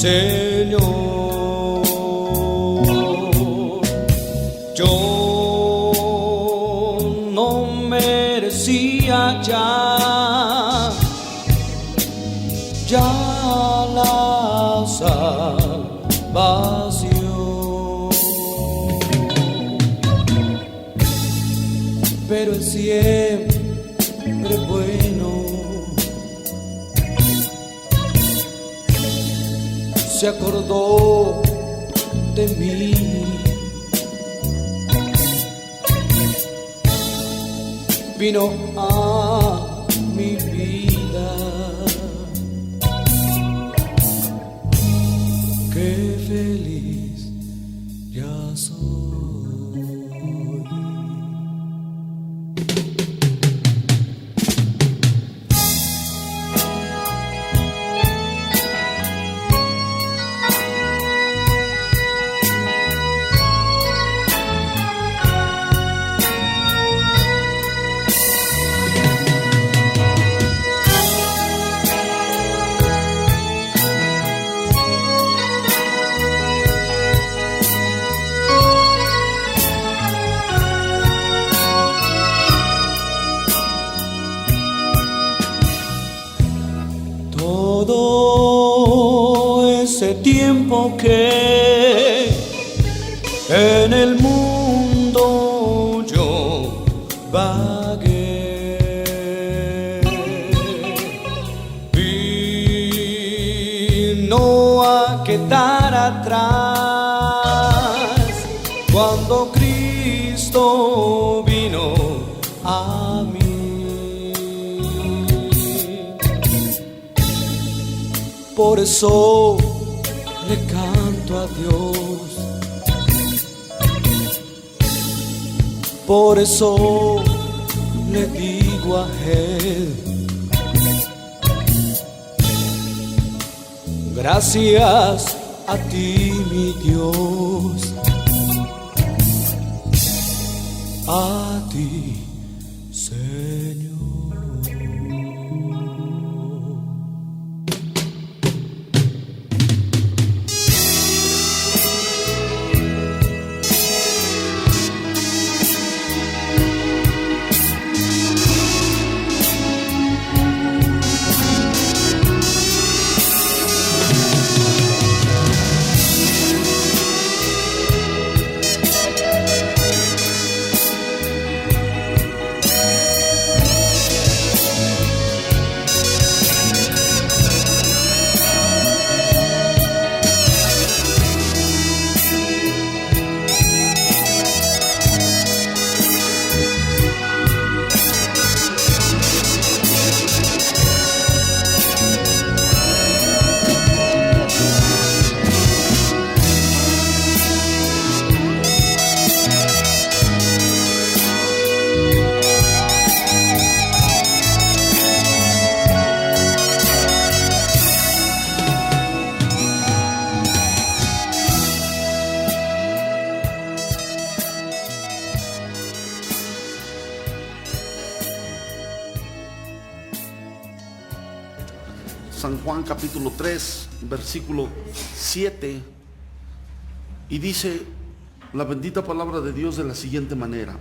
Señor, yo no merecía ya la salvación, pero Él siempre bueno se acordó de mí. Vino a mi vida. Qué feliz ya soy. Todo ese tiempo que en el mundo yo vagué, vino a quedar atrás cuando Cristo vino a mí. Por eso le canto a Dios, por eso le digo a Él, gracias a ti, mi Dios, a ti, Señor. San Juan capítulo 3, versículo 7, y dice la bendita palabra de Dios de la siguiente manera: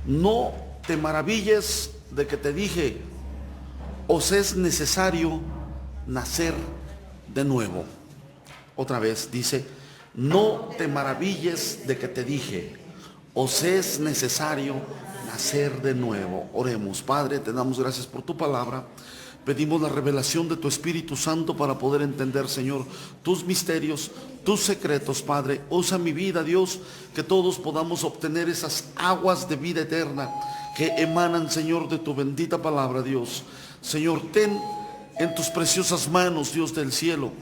no te maravilles de que te dije, os es necesario nacer de nuevo. Otra vez dice, no te maravilles de que te dije, os es necesario nacer de nuevo. Oremos. Padre, te damos gracias por tu palabra. Pedimos la revelación de tu Espíritu Santo para poder entender, Señor, tus misterios, tus secretos, Padre. Usa mi vida, Dios, que todos podamos obtener esas aguas de vida eterna que emanan, Señor, de tu bendita palabra, Dios. Señor, ten en tus preciosas manos, Dios del cielo,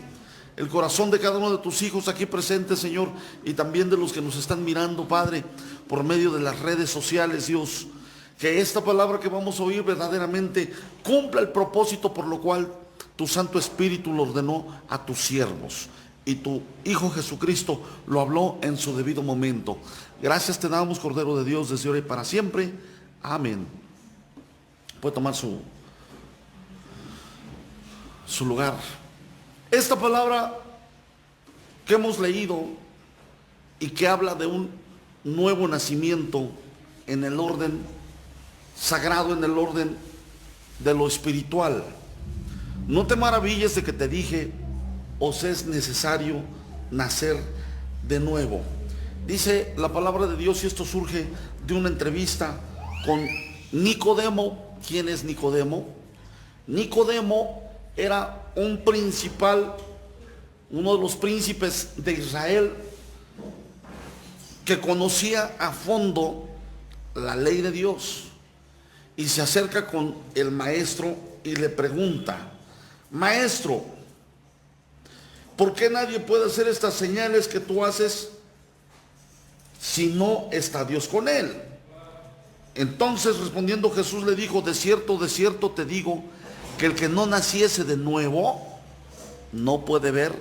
el corazón de cada uno de tus hijos aquí presentes, Señor, y también de los que nos están mirando, Padre, por medio de las redes sociales, Dios. Que esta palabra que vamos a oír verdaderamente cumpla el propósito por lo cual tu Santo Espíritu lo ordenó a tus siervos. Y tu Hijo Jesucristo lo habló en su debido momento. Gracias te damos, Cordero de Dios, desde ahora y para siempre. Amén. Puede tomar su lugar. Esta palabra que hemos leído y que habla de un nuevo nacimiento en el orden sagrado, en el orden de lo espiritual. No te maravilles de que te dije, os es necesario nacer de nuevo. Dice la palabra de Dios, y esto surge de una entrevista con Nicodemo. ¿Quién es Nicodemo? Nicodemo era un principal, uno de los príncipes de Israel, que conocía a fondo la ley de Dios, y se acerca con el maestro y le pregunta: maestro, ¿por qué nadie puede hacer estas señales que tú haces si no está Dios con él? Entonces, respondiendo Jesús, le dijo: de cierto te digo, que el que no naciese de nuevo no puede ver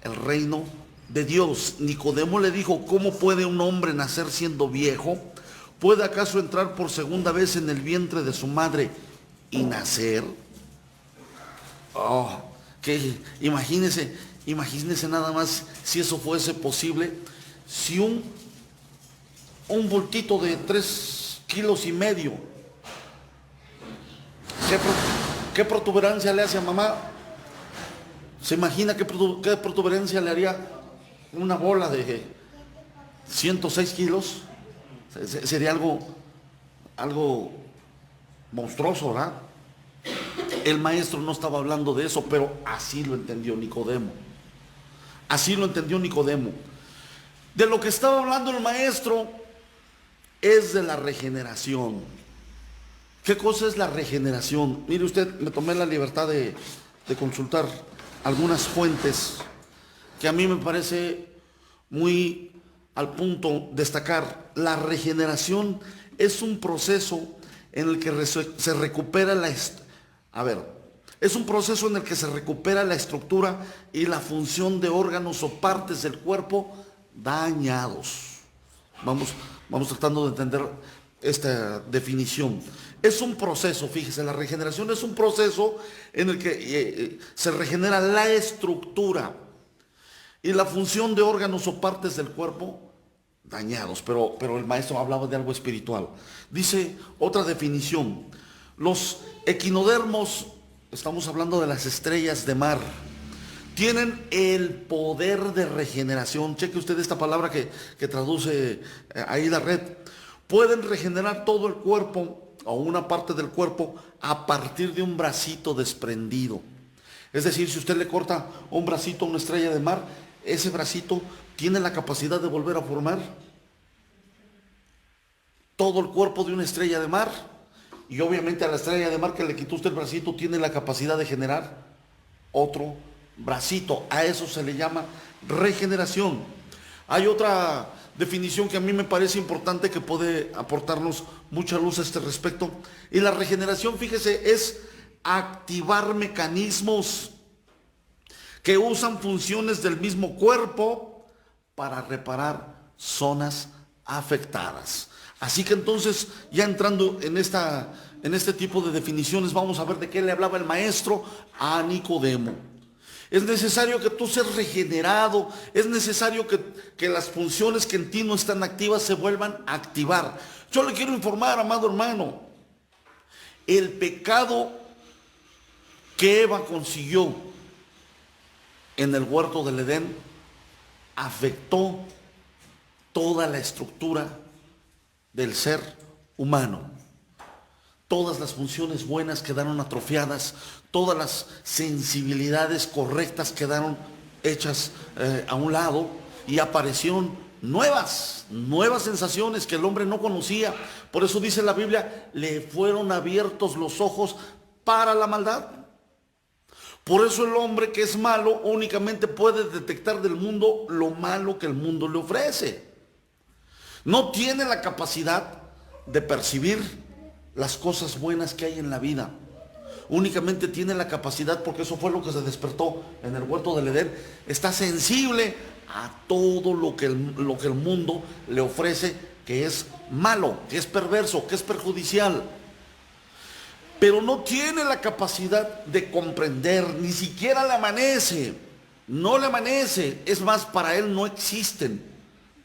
el reino de Dios. Nicodemo le dijo: ¿cómo puede un hombre nacer siendo viejo? ¿Puede acaso entrar por segunda vez en el vientre de su madre y nacer? Oh, que imagínese nada más si eso fuese posible. Si un bultito de 3,5 kilos, ¿qué protuberancia le hace a mamá? ¿Se imagina qué protuberancia le haría una bola de 106 kilos? Sería algo monstruoso, ¿verdad? El maestro no estaba hablando de eso, pero así lo entendió Nicodemo. Así lo entendió Nicodemo. De lo que estaba hablando el maestro es de la regeneración. ¿Qué cosa es la regeneración? Mire usted, me tomé la libertad de consultar algunas fuentes que a mí me parece muy al punto destacar. La regeneración es un proceso en el que se recupera es un proceso en el que se recupera la estructura y la función de órganos o partes del cuerpo dañados. Vamos tratando de entender esta definición. Es un proceso, fíjese, la regeneración es un proceso en el que se regenera la estructura y la función de órganos o partes del cuerpo dañados. Pero el maestro hablaba de algo espiritual. Dice otra definición: los equinodermos, estamos hablando de las estrellas de mar, tienen el poder de regeneración. Cheque usted esta palabra que traduce ahí la red. Pueden regenerar todo el cuerpo o una parte del cuerpo a partir de un bracito desprendido. Es decir, si usted le corta un bracito a una estrella de mar, ese bracito tiene la capacidad de volver a formar todo el cuerpo de una estrella de mar. Y obviamente a la estrella de mar que le quitó usted el bracito tiene la capacidad de generar otro bracito. A eso se le llama regeneración. Hay otra definición que a mí me parece importante, que puede aportarnos mucha luz a este respecto. Y la regeneración, fíjese, es activar mecanismos que usan funciones del mismo cuerpo para reparar zonas afectadas. Así que entonces, ya entrando en este tipo de definiciones, vamos a ver de qué le hablaba el maestro a Nicodemo. Es necesario que tú seas regenerado, es necesario que las funciones que en ti no están activas se vuelvan a activar. Yo le quiero informar, amado hermano, el pecado que Eva consiguió en el huerto del Edén afectó toda la estructura del ser humano. Todas las funciones buenas quedaron atrofiadas, todas las sensibilidades correctas quedaron hechas a un lado, y aparecieron nuevas sensaciones que el hombre no conocía. Por eso dice la Biblia: le fueron abiertos los ojos para la maldad. Por eso el hombre que es malo únicamente puede detectar del mundo lo malo que el mundo le ofrece. No tiene la capacidad de percibir las cosas buenas que hay en la vida. Únicamente tiene la capacidad, porque eso fue lo que se despertó en el huerto del Edén, está sensible a todo lo que el mundo le ofrece, que es malo, que es perverso, que es perjudicial. Pero no tiene la capacidad de comprender, ni siquiera le amanece, no le amanece. Es más, para él no existen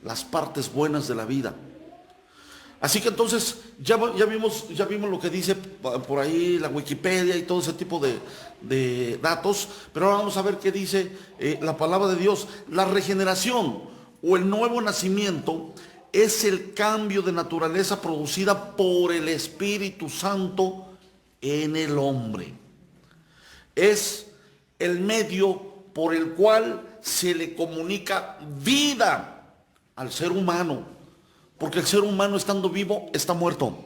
las partes buenas de la vida. Así que entonces ya vimos lo que dice por ahí la Wikipedia y todo ese tipo de datos, pero ahora vamos a ver qué dice la palabra de Dios. La regeneración o el nuevo nacimiento es el cambio de naturaleza producida por el Espíritu Santo en el hombre. Es el medio por el cual se le comunica vida al ser humano. Porque el ser humano estando vivo está muerto.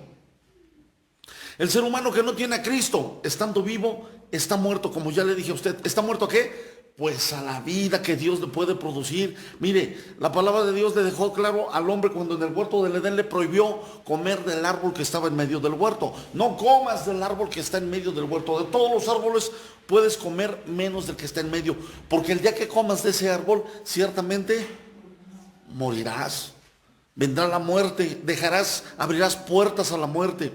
El ser humano que no tiene a Cristo estando vivo está muerto, como ya le dije a usted. ¿Está muerto a qué? Pues a la vida que Dios le puede producir. Mire, la palabra de Dios le dejó claro al hombre cuando en el huerto del Edén le prohibió comer del árbol que estaba en medio del huerto. No comas del árbol que está en medio del huerto. De todos los árboles puedes comer menos del que está en medio. Porque el día que comas de ese árbol, ciertamente morirás. Vendrá la muerte, abrirás puertas a la muerte.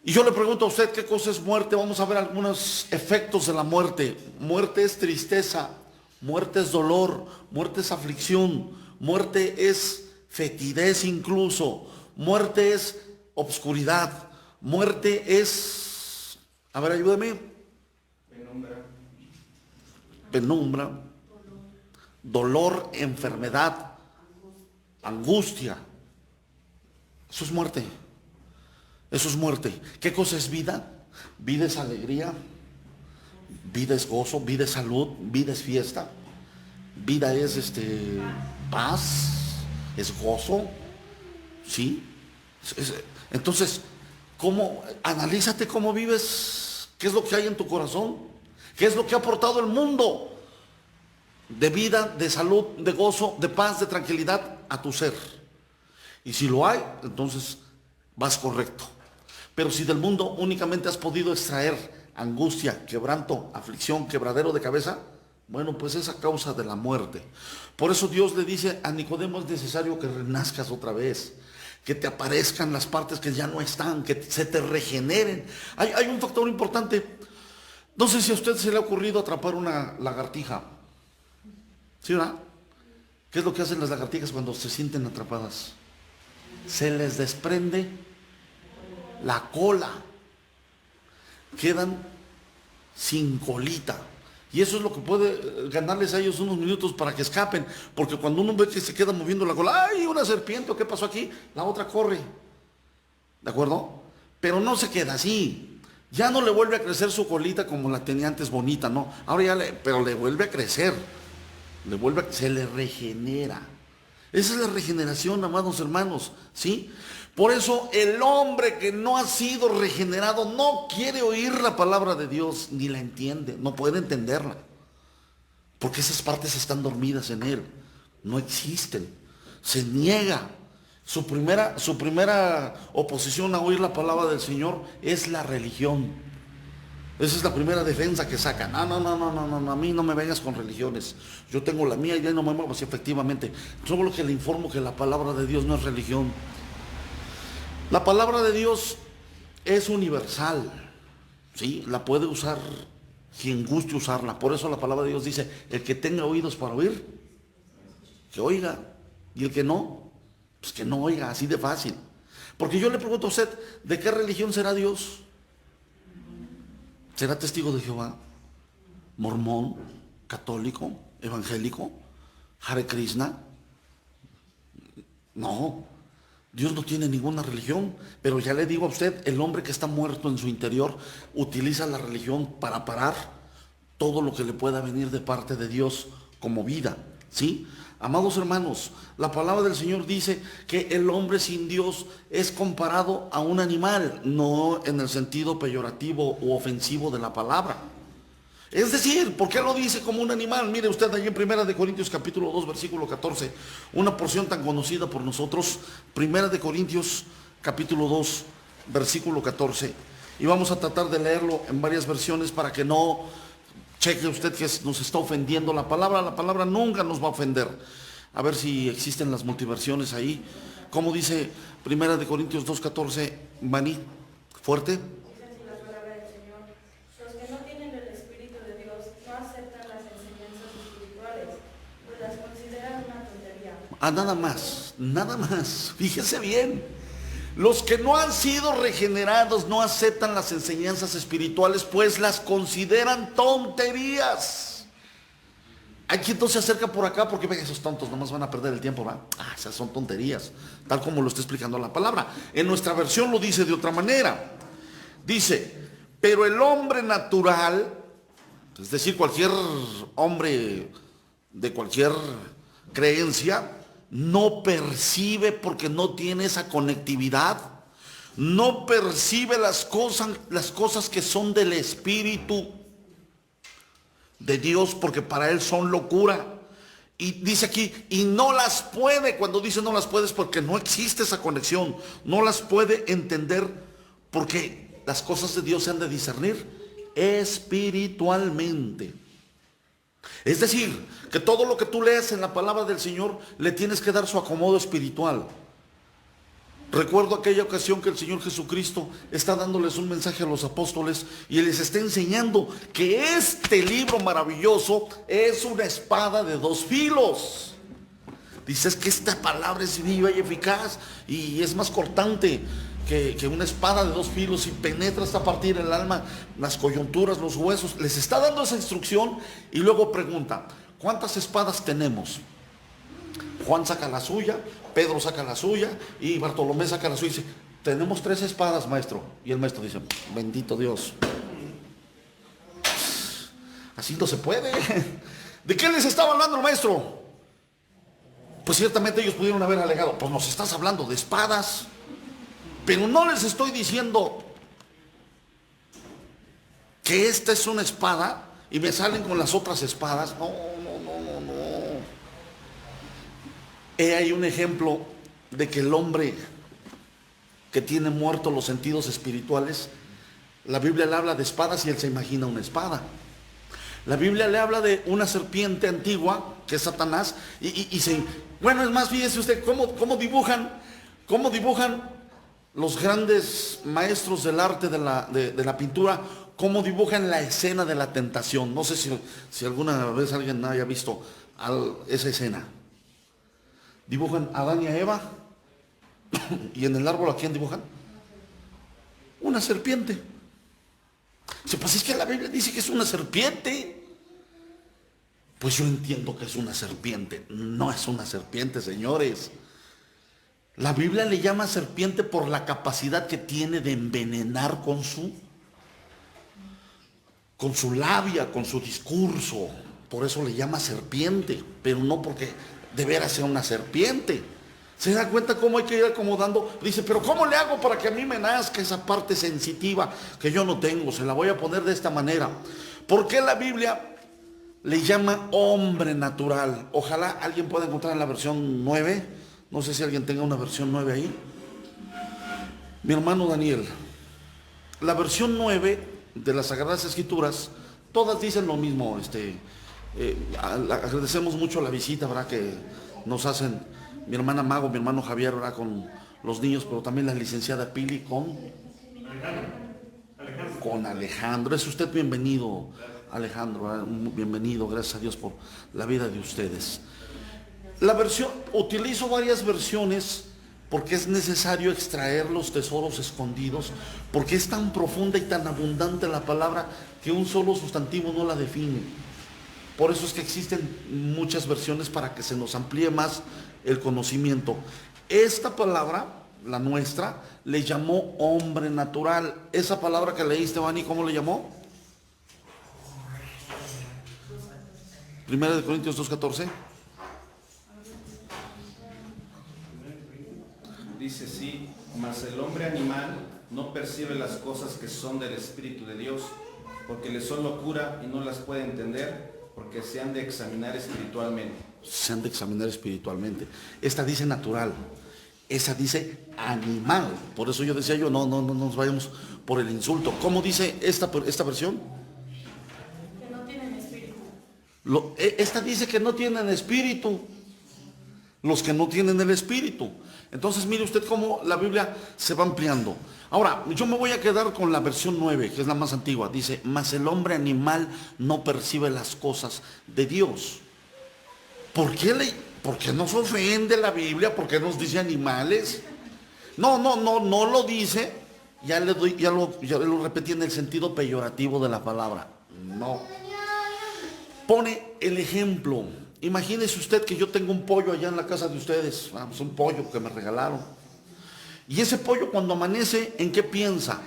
Y yo le pregunto a usted, ¿qué cosa es muerte? Vamos a ver algunos efectos de la muerte. Muerte es tristeza, muerte es dolor, muerte es aflicción, muerte es fetidez incluso, muerte es obscuridad, muerte es, a ver, ayúdeme. Penumbra, dolor, enfermedad, angustia. Eso es muerte. Eso es muerte. ¿Qué cosa es vida? Vida es alegría, vida es gozo, vida es salud, vida es fiesta, vida es paz, es gozo, ¿sí? Entonces, analízate cómo vives, qué es lo que hay en tu corazón, qué es lo que ha aportado el mundo de vida, de salud, de gozo, de paz, de tranquilidad a tu ser. Y si lo hay, entonces vas correcto. Pero si del mundo únicamente has podido extraer angustia, quebranto, aflicción, quebradero de cabeza, bueno, pues es a causa de la muerte. Por eso Dios le dice a Nicodemo: es necesario que renazcas otra vez, que te aparezcan las partes que ya no están, que se te regeneren. Hay un factor importante. No sé si a usted se le ha ocurrido atrapar una lagartija. ¿Sí, verdad? ¿Qué es lo que hacen las lagartijas cuando se sienten atrapadas? Se les desprende la cola, quedan sin colita, y eso es lo que puede ganarles a ellos unos minutos para que escapen, porque cuando uno ve que se queda moviendo la cola, ¡ay, una serpiente! ¿O qué pasó aquí? La otra corre, ¿de acuerdo? Pero no se queda así, ya no le vuelve a crecer su colita como la tenía antes bonita, ¿no? Ahora pero le vuelve a crecer, se le regenera. Esa es la regeneración, amados hermanos, ¿sí? Por eso el hombre que no ha sido regenerado no quiere oír la palabra de Dios, ni la entiende, no puede entenderla. Porque esas partes están dormidas en él, no existen, se niega. Su primera oposición a oír la palabra del Señor es la religión. Esa es la primera defensa que sacan. No, a mí no me vengas con religiones. Yo tengo la mía y ya no me muevo. Sí, efectivamente. Solo que le informo que la palabra de Dios no es religión. La palabra de Dios es universal. ¿Sí? La puede usar quien guste usarla. Por eso la palabra de Dios dice: el que tenga oídos para oír, que oiga. Y el que no, pues que no oiga, así de fácil. Porque yo le pregunto a usted, ¿de qué religión será Dios? ¿Será testigo de Jehová? ¿Mormón? ¿Católico? ¿Evangélico? ¿Hare Krishna? No, Dios no tiene ninguna religión. Pero ya le digo a usted, el hombre que está muerto en su interior utiliza la religión para parar todo lo que le pueda venir de parte de Dios como vida, ¿sí? Amados hermanos, la palabra del Señor dice que el hombre sin Dios es comparado a un animal, no en el sentido peyorativo u ofensivo de la palabra. Es decir, ¿por qué lo dice como un animal? Mire usted allí en 1 Corintios capítulo 2, versículo 14, una porción tan conocida por nosotros, 1 Corintios capítulo 2, versículo 14, y vamos a tratar de leerlo en varias versiones para que no cheque usted que nos está ofendiendo la palabra nunca nos va a ofender. A ver si existen las multiversiones ahí. Como dice 1 Corintios 2:14, Maní, fuerte. Dice así la palabra del Señor: los que no tienen el Espíritu de Dios no aceptan las enseñanzas a nada más, nada más. Fíjese bien. Los que no han sido regenerados no aceptan las enseñanzas espirituales, pues las consideran tonterías. Hay quien entonces se acerca por acá porque ve, esos tontos nomás van a perder el tiempo, ¿va? Esas son tonterías, tal como lo está explicando la palabra. En nuestra versión lo dice de otra manera. Dice, pero el hombre natural, es decir, cualquier hombre de cualquier creencia, no percibe porque no tiene esa conectividad, no percibe las cosas que son del Espíritu de Dios, porque para él son locura. Y dice aquí, y no las puede. Cuando dice no las puede es porque no existe esa conexión, no las puede entender, porque las cosas de Dios se han de discernir espiritualmente. Es decir, que todo lo que tú leas en la palabra del Señor le tienes que dar su acomodo espiritual. Recuerdo aquella ocasión que el Señor Jesucristo está dándoles un mensaje a los apóstoles y les está enseñando que este libro maravilloso es una espada de dos filos. Dices que esta palabra es viva y eficaz y es más cortante que una espada de dos filos y penetra hasta partir el alma, las coyunturas, los huesos. Les está dando esa instrucción y luego pregunta, ¿cuántas espadas tenemos? Juan saca la suya, Pedro saca la suya y Bartolomé saca la suya y dice, tenemos 3 espadas, maestro. Y el maestro dice, bendito Dios. Así no se puede. ¿De qué les estaba hablando el maestro? Pues ciertamente ellos pudieron haber alegado, pues nos estás hablando de espadas. Pero no les estoy diciendo que esta es una espada y me salen con las otras espadas. No. He ahí un ejemplo de que el hombre que tiene muertos los sentidos espirituales, la Biblia le habla de espadas y él se imagina una espada. La Biblia le habla de una serpiente antigua, que es Satanás, bueno, es más, fíjese usted cómo dibujan los grandes maestros del arte de la pintura, cómo dibujan la escena de la tentación. No sé si alguna vez alguien haya visto esa escena. Dibujan a Adán y a Eva, y en el árbol, ¿a quién dibujan? Una serpiente. Pues es que la Biblia dice que es una serpiente. Pues yo entiendo que es una serpiente. No es una serpiente, señores. La Biblia le llama serpiente por la capacidad que tiene de envenenar con su labia, con su discurso. Por eso le llama serpiente, pero no porque de veras sea una serpiente. ¿Se da cuenta cómo hay que ir acomodando? Dice, pero ¿cómo le hago para que a mí me nazca esa parte sensitiva que yo no tengo? Se la voy a poner de esta manera. ¿Por qué la Biblia le llama hombre natural? Ojalá alguien pueda encontrar en la versión 9. No sé si alguien tenga una versión 9 ahí. Mi hermano Daniel, la versión 9 de las Sagradas Escrituras, todas dicen lo mismo. Agradecemos mucho la visita, ¿verdad?, que nos hacen mi hermana Mago, mi hermano Javier, ¿verdad?, con los niños, pero también la licenciada Pili con Alejandro. Es usted bienvenido, Alejandro, ¿verdad? Bienvenido, gracias a Dios por la vida de ustedes. Utilizo varias versiones porque es necesario extraer los tesoros escondidos, porque es tan profunda y tan abundante la palabra que un solo sustantivo no la define. Por eso es que existen muchas versiones para que se nos amplíe más el conocimiento. Esta palabra, la nuestra, le llamó hombre natural. Esa palabra que leíste, Vani, ¿cómo le llamó? 1 Corintios 2:14. Dice sí, mas el hombre animal no percibe las cosas que son del Espíritu de Dios, porque le son locura y no las puede entender, porque se han de examinar espiritualmente. Se han de examinar espiritualmente. Esta dice natural, esa dice animal. Por eso yo decía no nos vayamos por el insulto. ¿Cómo dice esta versión? Que no tienen espíritu. Esta dice que no tienen espíritu. Los que no tienen el espíritu. Entonces mire usted cómo la Biblia se va ampliando. Ahora, yo me voy a quedar con la versión 9, que es la más antigua. Dice, mas el hombre animal no percibe las cosas de Dios. ¿Por qué ¿por qué nos ofende la Biblia? ¿Por qué nos dice animales? No lo dice. Ya lo repetí en el sentido peyorativo de la palabra. No. Pone el ejemplo. Imagínese usted que yo tengo un pollo allá en la casa de ustedes. Vamos, un pollo que me regalaron. Y ese pollo cuando amanece, ¿en qué piensa?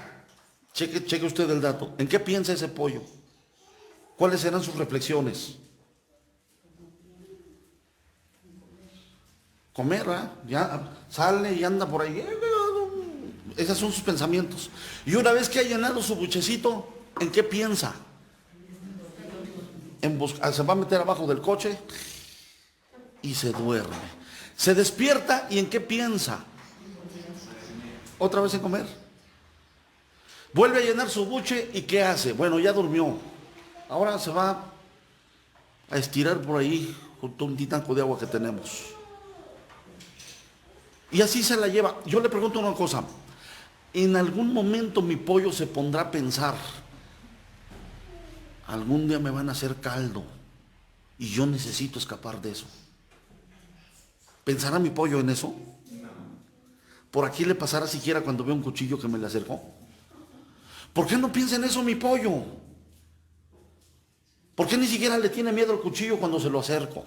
Cheque usted el dato. ¿En qué piensa ese pollo? ¿Cuáles serán sus reflexiones? Comer, ¿verdad? Ya sale y anda por ahí. Esos son sus pensamientos. Y una vez que ha llenado su buchecito, ¿en qué piensa? Se va a meter abajo del coche y se duerme. Se despierta y ¿en qué piensa? Otra vez en comer. Vuelve a llenar su buche y ¿qué hace? Bueno, ya durmió. Ahora se va a estirar por ahí junto a un tinaco de agua que tenemos. Y así se la lleva. Yo le pregunto una cosa. En algún momento mi pollo se pondrá a pensar, algún día me van a hacer caldo y yo necesito escapar de eso. ¿Pensará mi pollo en eso? ¿Por aquí le pasará siquiera cuando ve un cuchillo que me le acercó? ¿Por qué no piensa en eso mi pollo? ¿Por qué ni siquiera le tiene miedo al cuchillo cuando se lo acerco?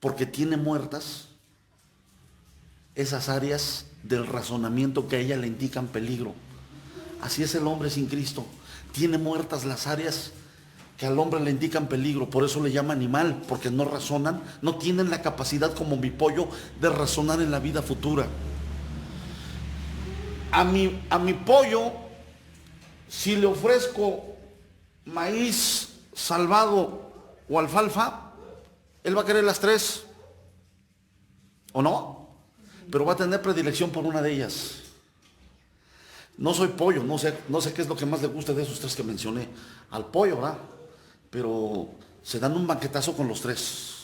Porque tiene muertas esas áreas del razonamiento que a ella le indican peligro. Así es el hombre sin Cristo. Tiene muertas las áreas que al hombre le indican peligro. Por eso le llama animal, porque no razonan, no tienen la capacidad como mi pollo de razonar en la vida futura. A mi pollo, si le ofrezco maíz salvado o alfalfa, él va a querer las tres, ¿o no? Pero va a tener predilección por una de ellas. No soy pollo, no sé qué es lo que más le gusta de esos tres que mencioné al pollo, ¿verdad? Pero se dan un banquetazo con los tres.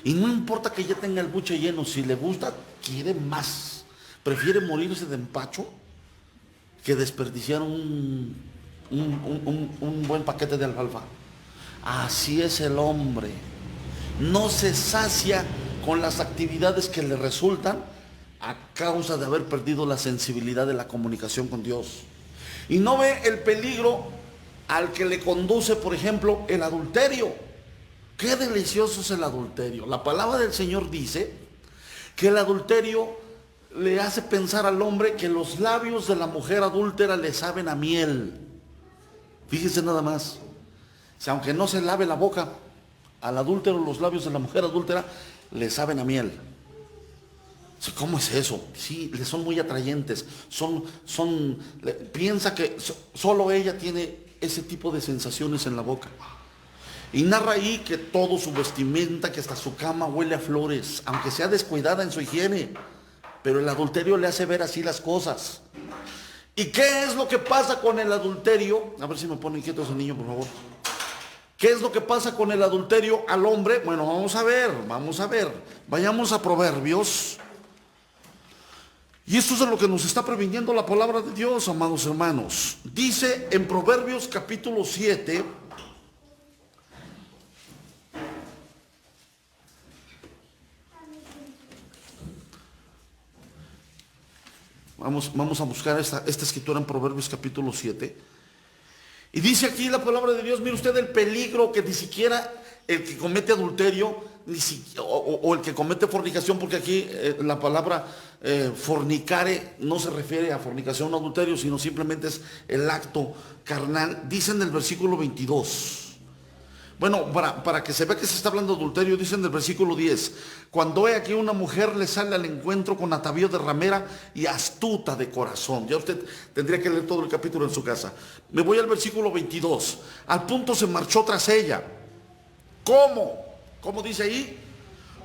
Y no importa que ya tenga el buche lleno, si le gusta, quiere más. Prefiere morirse de empacho que desperdiciar un buen paquete de alfalfa. Así es el hombre. No se sacia con las actividades que le resultan a causa de haber perdido la sensibilidad de la comunicación con Dios. Y no ve el peligro al que le conduce, por ejemplo, el adulterio. Qué delicioso es el adulterio. La palabra del Señor dice que el adulterio le hace pensar al hombre que los labios de la mujer adúltera le saben a miel. Fíjese nada más. Si aunque no se lave la boca, al adúltero los labios de la mujer adúltera le saben a miel. ¿Cómo es eso? Sí, le son muy atrayentes. Piensa que solo ella tiene ese tipo de sensaciones en la boca. Y narra ahí que todo su vestimenta, que hasta su cama huele a flores, aunque sea descuidada en su higiene. Pero el adulterio le hace ver así las cosas. ¿Y qué es lo que pasa con el adulterio? A ver si me pone inquieto ese niño, por favor. ¿Qué es lo que pasa con el adulterio al hombre? Bueno, vamos a ver. Vayamos a Proverbios. Y esto es de lo que nos está previniendo la palabra de Dios, amados hermanos. Dice en Proverbios capítulo 7, vamos a buscar esta escritura en Proverbios capítulo 7. Y dice aquí la palabra de Dios, mire usted el peligro que ni siquiera el que comete adulterio o el que comete fornicación, porque aquí la palabra fornicare no se refiere a fornicación o adulterio, sino simplemente es el acto carnal. Dice en el versículo 22. Bueno, para que se vea que se está hablando de adulterio, dice en el versículo 10, cuando he aquí una mujer le sale al encuentro con atavío de ramera y astuta de corazón. Ya usted tendría que leer todo el capítulo en su casa. Me voy al versículo 22. Al punto se marchó tras ella. ¿Cómo? ¿Cómo dice ahí?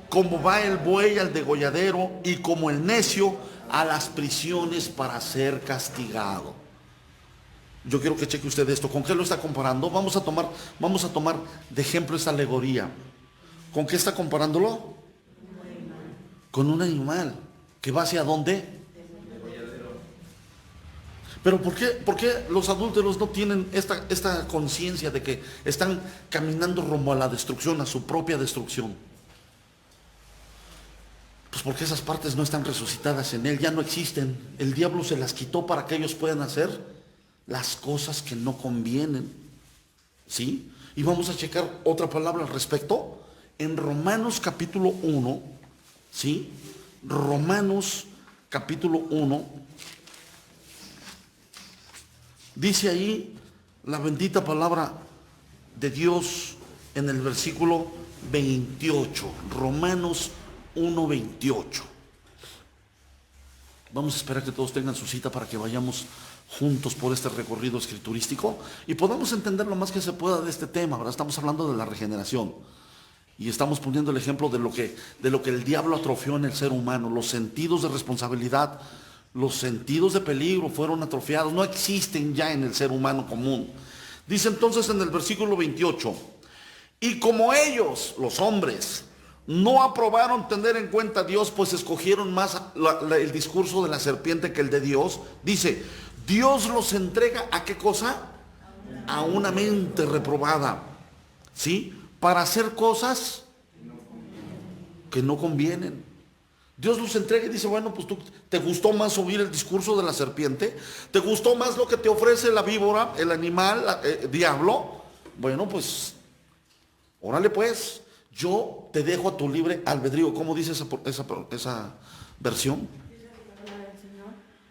Como va el buey al degolladero y como el necio a las prisiones para ser castigado. Yo quiero que cheque usted esto. ¿Con qué lo está comparando? Vamos a tomar de ejemplo esta alegoría. ¿Con qué está comparándolo? Con un animal. ¿Que va hacia dónde? Pero ¿por qué los adúlteros no tienen esta conciencia de que están caminando rumbo a la destrucción, a su propia destrucción? Pues porque esas partes no están resucitadas en él, ya no existen. El diablo se las quitó para que ellos puedan hacer las cosas que no convienen. ¿Sí? Y vamos a checar otra palabra al respecto. En Romanos capítulo 1, ¿sí? Romanos capítulo 1. Dice ahí la bendita palabra de Dios en el versículo 28. Romanos 1:28. Vamos a esperar que todos tengan su cita para que vayamos juntos por este recorrido escriturístico y podamos entender lo más que se pueda de este tema. Ahora estamos hablando de la regeneración y estamos poniendo el ejemplo de lo que el diablo atrofió en el ser humano. Los sentidos de responsabilidad, los sentidos de peligro fueron atrofiados, no existen ya en el ser humano común. Dice entonces en el versículo 28, y como ellos, los hombres, no aprobaron tener en cuenta a Dios, pues escogieron más el discurso de la serpiente que el de Dios. Dice, Dios los entrega ¿a qué cosa? A una mente reprobada, ¿sí? Para hacer cosas que no convienen. Dios los entrega y dice, bueno, pues tú, ¿te gustó más oír el discurso de la serpiente? ¿Te gustó más lo que te ofrece la víbora, el animal, diablo? Bueno, pues, órale pues, yo te dejo a tu libre albedrío. ¿Cómo dice esa versión? Dice la palabra del Señor.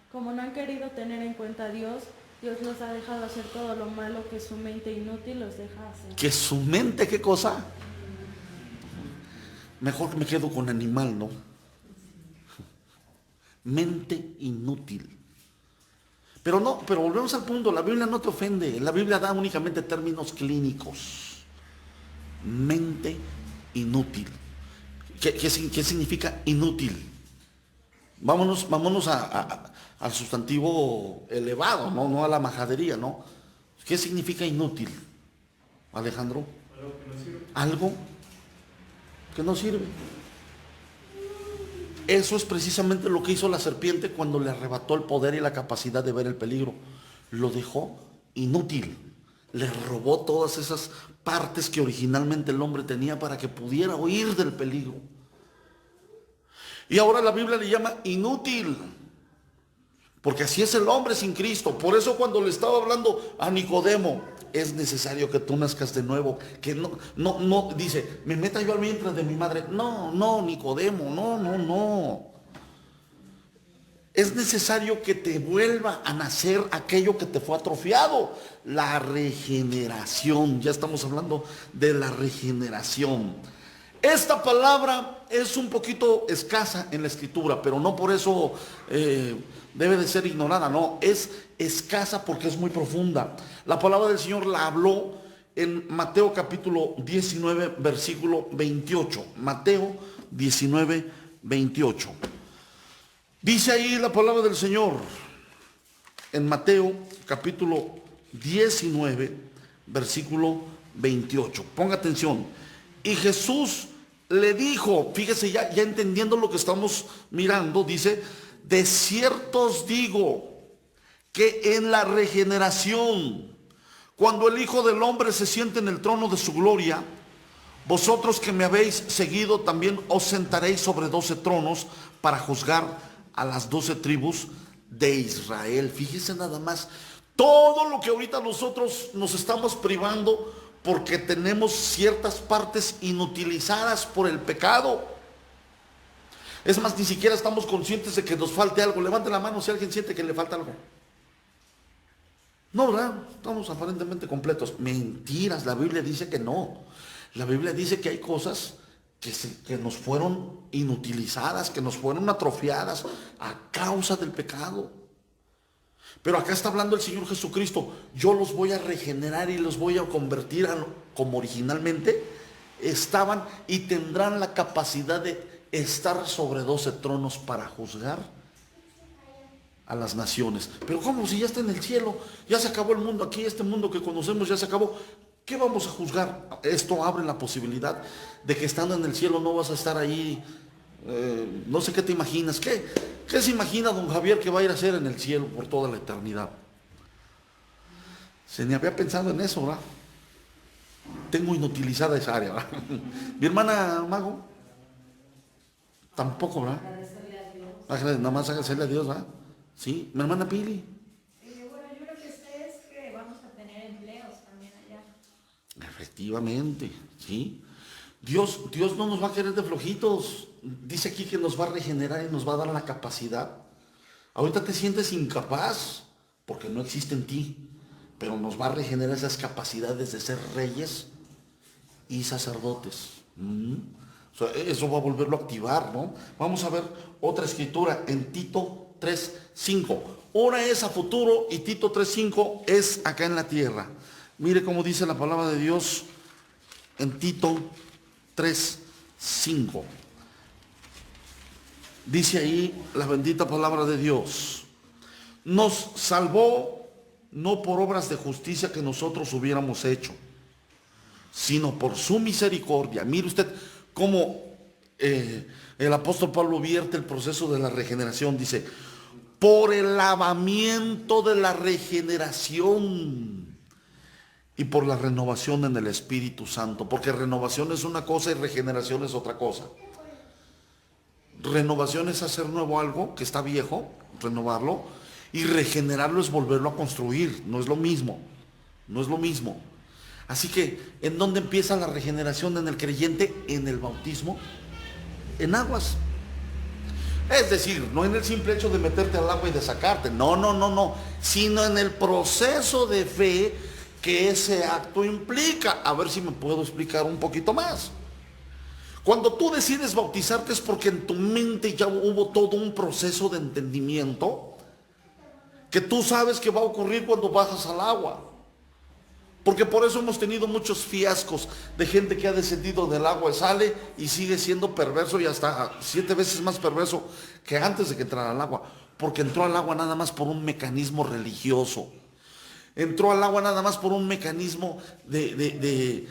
Como no han querido tener en cuenta a Dios, Dios los ha dejado hacer todo lo malo que su mente inútil los deja hacer. ¿Que su mente qué cosa? Mejor me quedo con animal, ¿no? Mente inútil. Pero volvemos al punto, la Biblia no te ofende, la Biblia da únicamente términos clínicos. Mente inútil. ¿Qué significa inútil? Vámonos al sustantivo elevado, no a la majadería, ¿no? ¿Qué significa inútil, Alejandro? Algo que no sirve. Eso es precisamente lo que hizo la serpiente cuando le arrebató el poder y la capacidad de ver el peligro. Lo dejó inútil. Le robó todas esas partes que originalmente el hombre tenía para que pudiera huir del peligro. Y ahora la Biblia le llama inútil. Porque así es el hombre sin Cristo. Por eso cuando le estaba hablando a Nicodemo, es necesario que tú nazcas de nuevo. Que no, dice, me meta yo al vientre de mi madre. No, Nicodemo, no. Es necesario que te vuelva a nacer aquello que te fue atrofiado. La regeneración. Ya estamos hablando de la regeneración. Esta palabra es un poquito escasa en la escritura, pero no por eso debe de ser ignorada, no, es escasa porque es muy profunda. La palabra del Señor la habló en Mateo capítulo 19, versículo 28. Mateo 19, 28. Dice ahí la palabra del Señor, en Mateo capítulo 19, versículo 28. Ponga atención. Y Jesús le dijo, fíjese ya entendiendo lo que estamos mirando, dice, de cierto os digo que en la regeneración, cuando el Hijo del Hombre se siente en el trono de su gloria, vosotros que me habéis seguido también os sentaréis sobre 12 tronos para juzgar a las 12 tribus de Israel. Fíjese nada más, todo lo que ahorita nosotros nos estamos privando porque tenemos ciertas partes inutilizadas por el pecado. Es más, ni siquiera estamos conscientes de que nos falte algo. Levante la mano si alguien siente que le falta algo. No, ¿verdad? Estamos aparentemente completos. Mentiras, la Biblia dice que no. La Biblia dice que hay cosas que nos fueron inutilizadas, que nos fueron atrofiadas a causa del pecado. Pero acá está hablando el Señor Jesucristo, yo los voy a regenerar y los voy a convertir a como originalmente estaban y tendrán la capacidad de estar sobre 12 tronos para juzgar a las naciones. Pero ¿cómo? Si ya está en el cielo, ya se acabó el mundo aquí, este mundo que conocemos ya se acabó. ¿Qué vamos a juzgar? Esto abre la posibilidad de que estando en el cielo no vas a estar ahí No sé qué te imaginas. ¿Qué se imagina don Javier que va a ir a hacer en el cielo por toda la eternidad? Se ni había pensado en eso, ¿verdad? Tengo inutilizada esa área, ¿verdad? Mi hermana Mago, tampoco, ¿verdad? Nada más agradecerle a Dios, ¿verdad? Sí, mi hermana Pili. Bueno, yo creo que ustedes que vamos a tener empleos también allá. Efectivamente, sí. Dios no nos va a querer de flojitos. Dice aquí que nos va a regenerar y nos va a dar la capacidad. Ahorita te sientes incapaz porque no existe en ti, pero nos va a regenerar esas capacidades de ser reyes y sacerdotes. O sea, eso va a volverlo a activar, ¿no? Vamos a ver otra escritura en Tito 3:5. Una es a futuro y Tito 3:5 es acá en la tierra. Mire cómo dice la palabra de Dios en Tito 3:5. Dice ahí la bendita palabra de Dios. Nos salvó no por obras de justicia que nosotros hubiéramos hecho, sino por su misericordia. Mire usted cómo el apóstol Pablo vierte el proceso de la regeneración. Dice, por el lavamiento de la regeneración y por la renovación en el Espíritu Santo. Porque renovación es una cosa y regeneración es otra cosa. Renovación es hacer nuevo algo que está viejo, renovarlo, y regenerarlo es volverlo a construir. No es lo mismo, no es lo mismo. Así que, ¿en dónde empieza la regeneración en el creyente? En el bautismo, en aguas. Es decir, no en el simple hecho de meterte al agua y de sacarte, no, sino en el proceso de fe que ese acto implica. A ver si me puedo explicar un poquito más. Cuando tú decides bautizarte es porque en tu mente ya hubo todo un proceso de entendimiento que tú sabes que va a ocurrir cuando bajas al agua. Porque por eso hemos tenido muchos fiascos de gente que ha descendido del agua y sale y sigue siendo perverso y hasta 7 veces más perverso que antes de que entrara al agua. Porque entró al agua nada más por un mecanismo religioso. Entró al agua nada más por un mecanismo de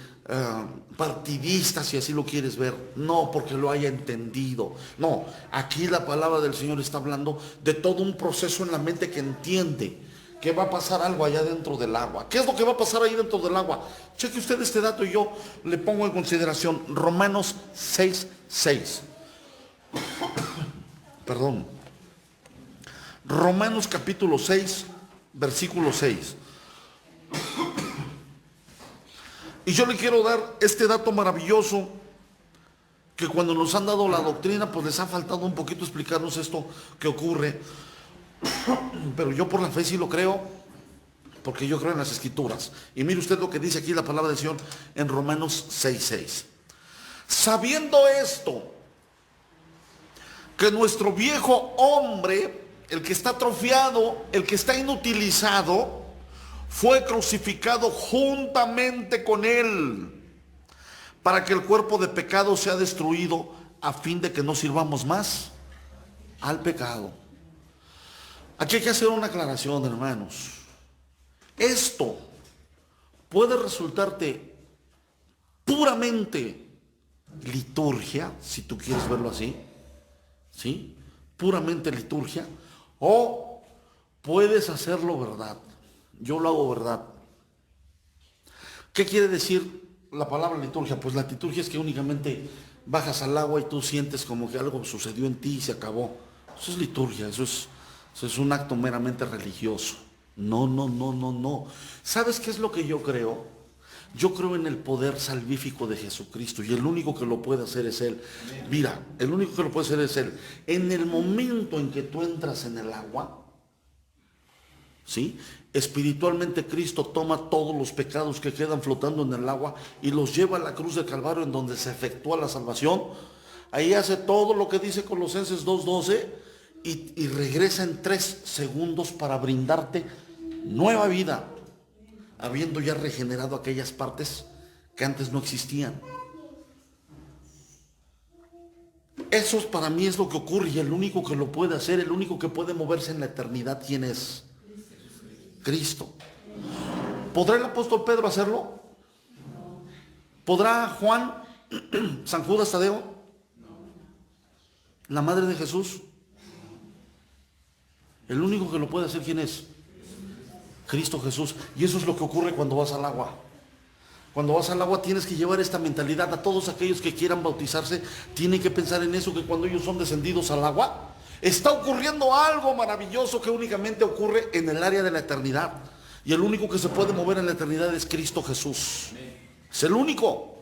partidista, si así lo quieres ver. No porque lo haya entendido. No, aquí la palabra del Señor está hablando de todo un proceso en la mente que entiende que va a pasar algo allá dentro del agua. ¿Qué es lo que va a pasar ahí dentro del agua? Cheque usted este dato y yo le pongo en consideración. Romanos 6:6. Perdón. Romanos capítulo 6, versículo 6. Y yo le quiero dar este dato maravilloso, que cuando nos han dado la doctrina, pues les ha faltado un poquito explicarnos esto que ocurre. Pero yo por la fe sí lo creo, porque yo creo en las escrituras. Y mire usted lo que dice aquí la palabra del Señor en Romanos 6:6. Sabiendo esto, que nuestro viejo hombre, el que está atrofiado, el que está inutilizado, fue crucificado juntamente con él, para que el cuerpo de pecado sea destruido, a fin de que no sirvamos más al pecado. Aquí hay que hacer una aclaración, hermanos. Esto puede resultarte puramente liturgia, si tú quieres verlo así, ¿sí? Puramente liturgia, o puedes hacerlo verdad. Yo lo hago verdad. ¿Qué quiere decir la palabra liturgia? Pues la liturgia es que únicamente bajas al agua y tú sientes como que algo sucedió en ti y se acabó. Eso es liturgia, eso es un acto meramente religioso. No. ¿Sabes qué es lo que yo creo? Yo creo en el poder salvífico de Jesucristo y el único que lo puede hacer es Él. Mira, el único que lo puede hacer es Él. En el momento en que tú entras en el agua, ¿sí? Espiritualmente Cristo toma todos los pecados que quedan flotando en el agua y los lleva a la cruz del Calvario, en donde se efectúa la salvación. Ahí hace todo lo que dice Colosenses 2:12 y regresa en 3 segundos para brindarte nueva vida, habiendo ya regenerado aquellas partes que antes no existían. Eso para mí es lo que ocurre, y el único que lo puede hacer, el único que puede moverse en la eternidad, ¿quién es? Cristo. ¿Podrá el apóstol Pedro hacerlo? ¿Podrá Juan, San Judas Tadeo? La madre de Jesús. El único que lo puede hacer, ¿quién es? Cristo Jesús. Y eso es lo que ocurre cuando vas al agua. Cuando vas al agua tienes que llevar esta mentalidad. A todos aquellos que quieran bautizarse, tienen que pensar en eso, que cuando ellos son descendidos al agua, está ocurriendo algo maravilloso que únicamente ocurre en el área de la eternidad. Y el único que se puede mover en la eternidad es Cristo Jesús. Es el único.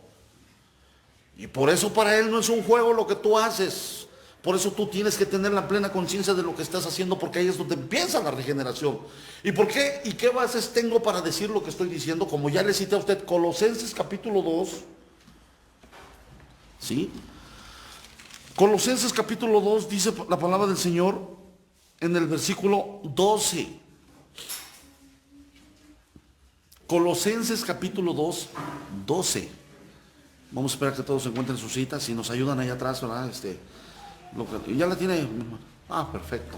Y por eso para Él no es un juego lo que tú haces. Por eso tú tienes que tener la plena conciencia de lo que estás haciendo, porque ahí es donde empieza la regeneración. ¿Y por qué? ¿Y qué bases tengo para decir lo que estoy diciendo? Como ya le cité a usted, Colosenses capítulo 2. ¿Sí? Colosenses capítulo 2 dice la palabra del Señor en el versículo 12. Colosenses capítulo 2, 12. Vamos a esperar que todos encuentren sus citas. Si nos ayudan ahí atrás, ¿verdad? Ya la tiene. Ah, perfecto.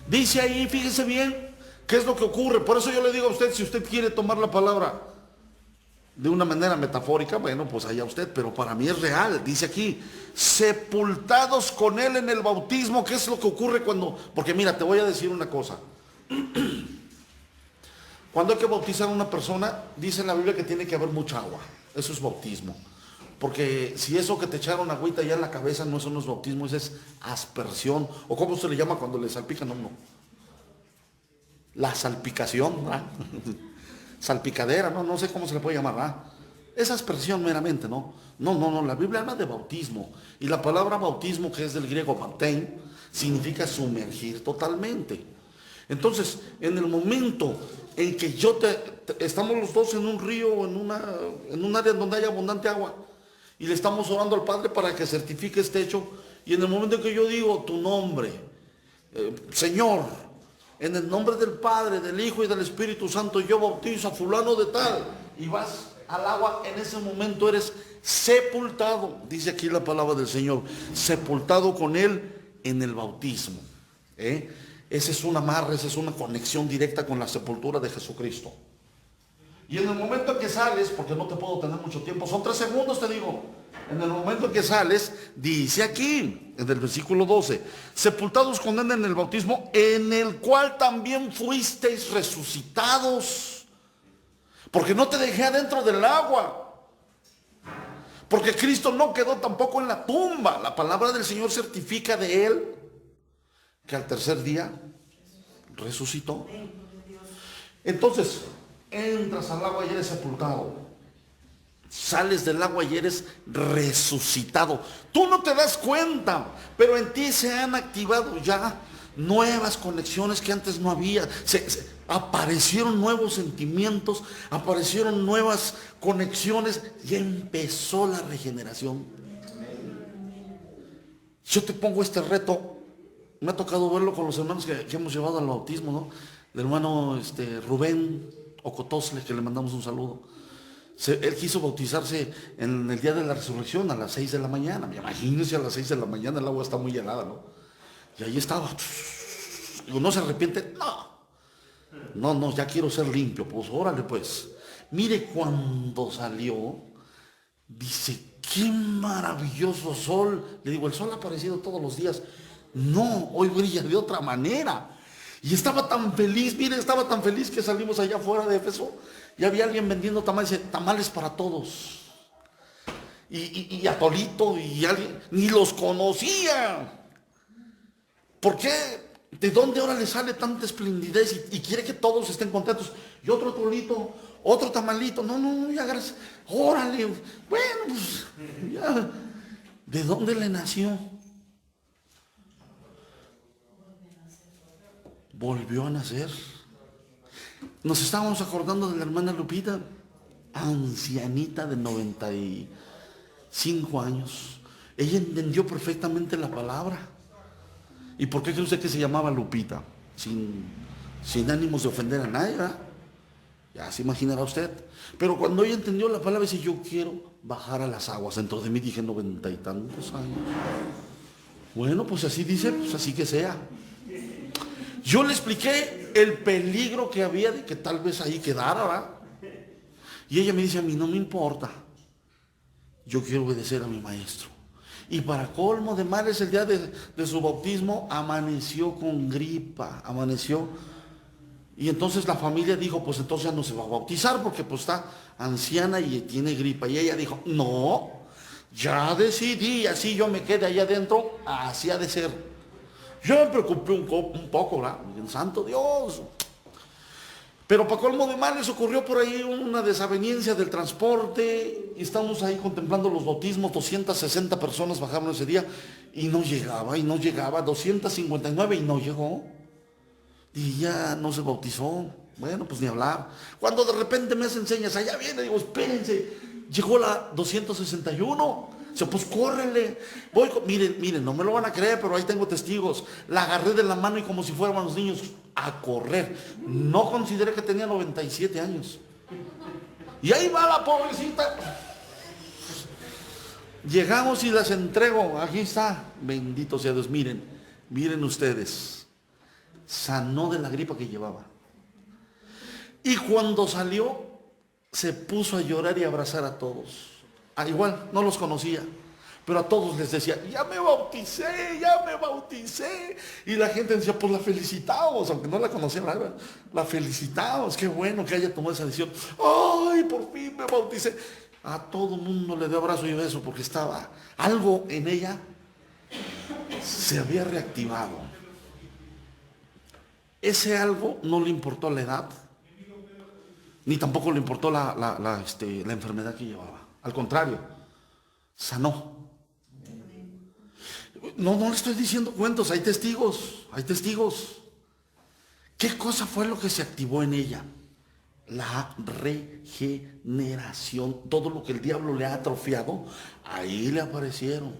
Dice ahí, fíjese bien, qué es lo que ocurre. Por eso yo le digo a usted, si usted quiere tomar la palabra de una manera metafórica, bueno, pues allá usted, pero para mí es real. Dice aquí, sepultados con Él en el bautismo. ¿Qué es lo que ocurre cuando? Porque mira, te voy a decir una cosa. Cuando hay que bautizar a una persona, dice en la Biblia que tiene que haber mucha agua. Eso es bautismo. Porque si eso que te echaron agüita ya en la cabeza, no, eso no es bautismo, eso es aspersión. O cómo se le llama cuando le salpican a uno. La salpicación, ¿verdad? Salpicadera, no sé cómo se le puede llamar, ¿verdad? Es aspersión meramente, ¿no? No, la Biblia habla de bautismo. Y la palabra bautismo, que es del griego baptein, significa sumergir totalmente. Entonces, en el momento en que estamos los dos en un río, en un área donde hay abundante agua, y le estamos orando al Padre para que certifique este hecho, y en el momento en que yo digo tu nombre, Señor, en el nombre del Padre, del Hijo y del Espíritu Santo, yo bautizo a fulano de tal, y vas al agua, en ese momento eres sepultado, dice aquí la palabra del Señor, sepultado con Él en el bautismo. Ese es un amarre, esa es una conexión directa con la sepultura de Jesucristo. Y en el momento en que sales, porque no te puedo tener mucho tiempo, son 3 segundos te digo, en el momento en que sales, dice aquí, en el versículo 12, sepultados con Él en el bautismo, en el cual también fuisteis resucitados. Porque no te dejé adentro del agua. Porque Cristo no quedó tampoco en la tumba. La palabra del Señor certifica de Él que al tercer día resucitó. Entonces, entras al agua y eres sepultado. Sales del agua y eres resucitado. Tú no te das cuenta, pero en ti se han activado ya nuevas conexiones que antes no había. Aparecieron nuevos sentimientos, aparecieron nuevas conexiones y empezó la regeneración. Yo te pongo este reto. Me ha tocado verlo con los hermanos que hemos llevado al bautismo, ¿no? El hermano Rubén Ocotosle, que le mandamos un saludo. Él quiso bautizarse en el día de la resurrección a las 6 de la mañana. Imagínense, a las 6 de la mañana el agua está muy helada, ¿no? Y ahí estaba. Digo, ¿no se arrepiente? No, ya quiero ser limpio. Pues órale pues. Mire, cuando salió, dice, qué maravilloso sol. Le digo, el sol ha aparecido todos los días. No, hoy brilla de otra manera. Y estaba tan feliz, mire, estaba tan feliz que salimos allá afuera de Éfeso y había alguien vendiendo tamales para todos. Y atolito, y alguien, ni los conocía. ¿Por qué? ¿De dónde ahora le sale tanta esplendidez y quiere que todos estén contentos? Y otro atolito, otro tamalito, no, ya gracias. Órale, bueno, pues ya. ¿De dónde le nació? Volvió a nacer. Nos estábamos acordando de la hermana Lupita, ancianita de 95 años. Ella entendió perfectamente la palabra. ¿Y por qué cree usted que se llamaba Lupita? Sin ánimos de ofender a nadie, ¿verdad? Ya se imaginará usted. Pero cuando ella entendió la palabra, dice, yo quiero bajar a las aguas. Dentro de mí dije 90 y tantos años. Bueno, pues así dice, pues así que sea. Yo le expliqué el peligro que había de que tal vez ahí quedara, ¿verdad? Y ella me dice, a mí no me importa. Yo quiero obedecer a mi maestro. Y para colmo de males, el día de su bautismo amaneció con gripa, amaneció. Y entonces la familia dijo, pues entonces ya no se va a bautizar porque pues está anciana y tiene gripa. Y ella dijo, no, ya decidí, así yo me quedé allá adentro, así ha de ser. Yo me preocupé un poco, ¿verdad? Santo Dios. Pero para colmo de males ocurrió por ahí una desaveniencia del transporte y estamos ahí contemplando los bautismos. 260 personas bajaron ese día y no llegaba, 259 y no llegó. Y ya no se bautizó. Bueno, pues ni hablar. Cuando de repente me hacen señas, allá viene, digo, espérense, llegó la 261. O sea, pues córrele. Miren, no me lo van a creer, pero ahí tengo testigos. La agarré de la mano y como si fueran los niños a correr. No consideré que tenía 97 años. Y ahí va la pobrecita. Llegamos y las entrego. Aquí está. Bendito sea Dios. Miren ustedes. Sanó de la gripa que llevaba. Y cuando salió, se puso a llorar y a abrazar a todos. Igual, no los conocía, pero a todos les decía, ya me bauticé. Y la gente decía, pues la felicitamos, aunque no la conocía, la felicitamos, qué bueno que haya tomado esa decisión. Ay, por fin me bauticé. A todo mundo le dio abrazo y beso porque estaba algo en ella, se había reactivado. Ese algo no le importó la edad, ni tampoco le importó la enfermedad que llevaba. Al contrario, sanó. No le estoy diciendo cuentos, hay testigos. ¿Qué cosa fue lo que se activó en ella? La regeneración. Todo lo que el diablo le ha atrofiado, ahí le aparecieron.